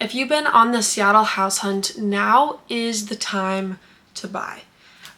If you've been on the Seattle house hunt, now is the time to buy.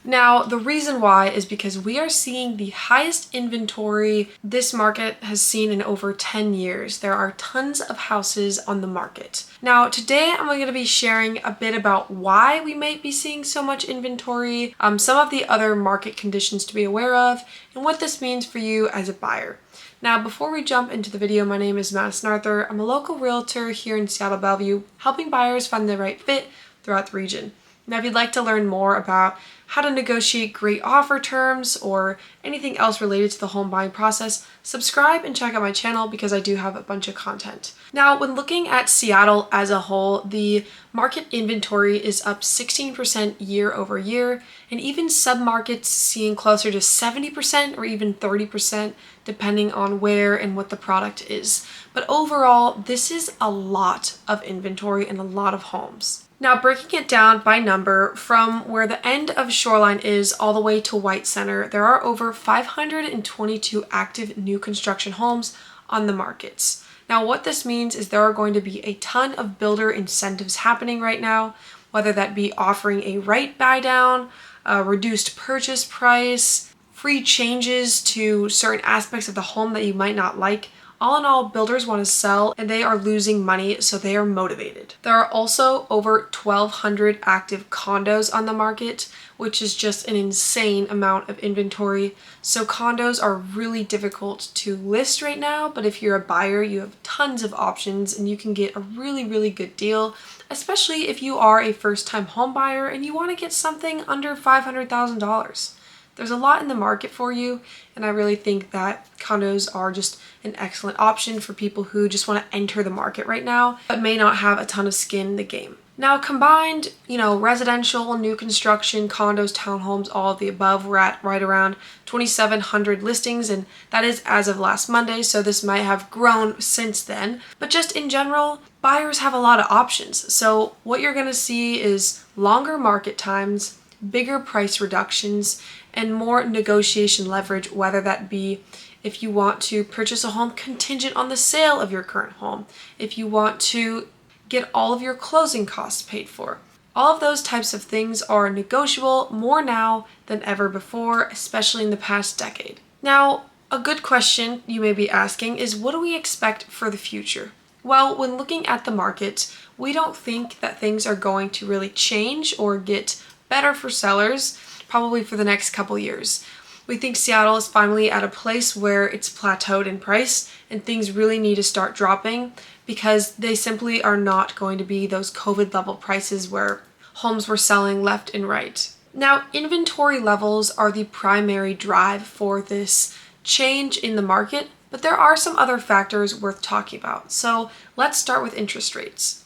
Now, the reason why is because we are seeing the highest inventory this market has seen in over 10 years. There are tons of houses on the market. Now, today I'm going to be sharing a bit about why we might be seeing so much inventory, some of the other market conditions to be aware of, and what this means for you as a buyer. Now, before we jump into the video, my name is Madysonarthur. I'm a local realtor here in Seattle-Bellevue, helping buyers find the right fit throughout the region. Now, if you'd like to learn more about how to negotiate great offer terms or anything else related to the home buying process, subscribe and check out my channel because I do have a bunch of content. Now, when looking at Seattle as a whole, the market inventory is up 16% year over year, and even submarkets seeing closer to 70% or even 30% depending on where and what the product is. But overall, this is a lot of inventory and a lot of homes. Now, breaking it down by number, from where the end of Shoreline is all the way to White Center, there are over 522 active new construction homes on the markets. Now, what this means is there are going to be a ton of builder incentives happening right now, whether that be offering a right buy down, a reduced purchase price, free changes to certain aspects of the home that you might not like. All in all, builders want to sell and they are losing money, so they are motivated. There are also over 1,200 active condos on the market, which is just an insane amount of inventory. So condos are really difficult to list right now, but if you're a buyer, you have tons of options and you can get a really good deal, especially if you are a first-time home buyer and you want to get something under $500,000. There's a lot in the market for you, and I really think that condos are just an excellent option for people who just want to enter the market right now, but may not have a ton of skin in the game. Now, combined, residential, new construction, condos, townhomes, all of the above, we're at right around 2,700 listings, and that is as of last Monday, so this might have grown since then. But just in general, buyers have a lot of options. So what you're going to see is longer market times, bigger price reductions, and more negotiation leverage, whether that be if you want to purchase a home contingent on the sale of your current home, if you want to get all of your closing costs paid for. All of those types of things are negotiable more now than ever before, especially in the past decade. Now, a good question you may be asking is, what do we expect for the future? Well, when looking at the market, we don't think that things are going to really change or get better for sellers, probably for the next couple years. We think Seattle is finally at a place where it's plateaued in price and things really need to start dropping because they simply are not going to be those COVID level prices where homes were selling left and right. Now, inventory levels are the primary drive for this change in the market, but there are some other factors worth talking about. So let's start with interest rates.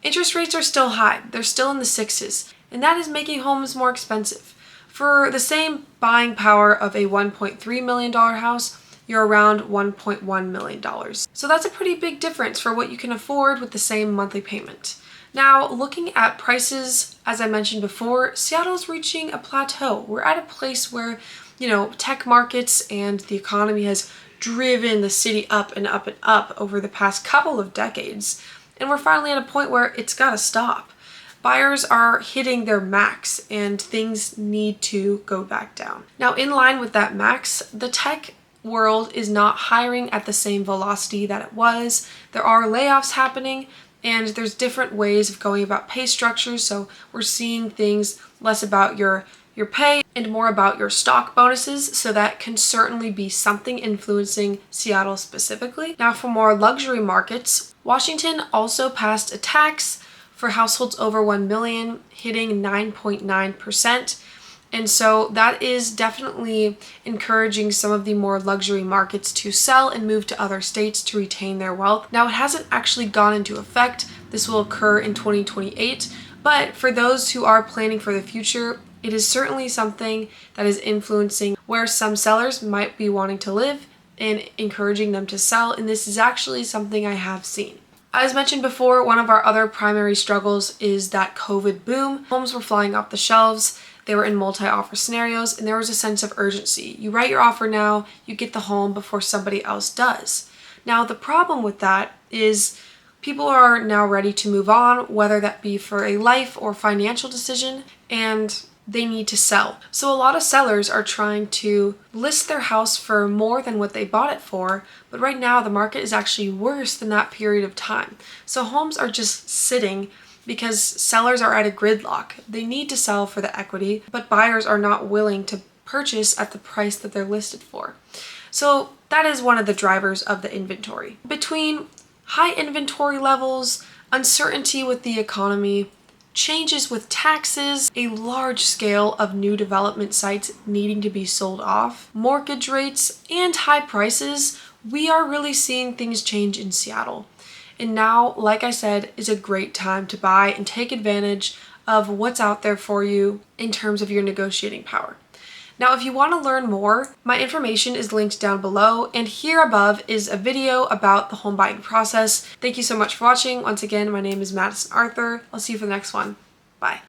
Interest rates are still high. They're still in the sixes, and that is making homes more expensive. For the same buying power of a $1.3 million house, you're around $1.1 million. So that's a pretty big difference for what you can afford with the same monthly payment. Now, looking at prices, as I mentioned before, Seattle's reaching a plateau. We're at a place where, tech markets and the economy has driven the city up and up and up over the past couple of decades. And we're finally at a point where it's gotta stop. Buyers are hitting their max and things need to go back down. Now, in line with that max, the tech world is not hiring at the same velocity that it was. There are layoffs happening and there's different ways of going about pay structures. So we're seeing things less about your pay and more about your stock bonuses. So that can certainly be something influencing Seattle specifically. Now, for more luxury markets, Washington also passed a tax for households over 1 million, hitting 9.9%. And so that is definitely encouraging some of the more luxury markets to sell and move to other states to retain their wealth. Now, it hasn't actually gone into effect. This will occur in 2028. But for those who are planning for the future, it is certainly something that is influencing where some sellers might be wanting to live and encouraging them to sell. And this is actually something I have seen. As mentioned before, one of our other primary struggles is that COVID boom. Homes were flying off the shelves, they were in multi-offer scenarios, and there was a sense of urgency. You write your offer now, you get the home before somebody else does. Now, the problem with that is People are now ready to move on, whether that be for a life or financial decision, and they need to sell. So a lot of sellers are trying to list their house for more than what they bought it for, but right now the market is actually worse than that period of time. So homes are just sitting because sellers are at a gridlock. They need to sell for the equity, but buyers are not willing to purchase at the price that they're listed for. So that is one of the drivers of the inventory. Between high inventory levels, uncertainty with the economy, changes with taxes, a large scale of new development sites needing to be sold off, mortgage rates, and high prices, we are really seeing things change in Seattle. And now, like I said, is a great time to buy and take advantage of what's out there for you in terms of your negotiating power. Now, if you want to learn more, my information is linked down below, and here above is a video about the home buying process. Thank you so much for watching. Once again, my name is Madison Arthur. I'll see you for the next one. Bye.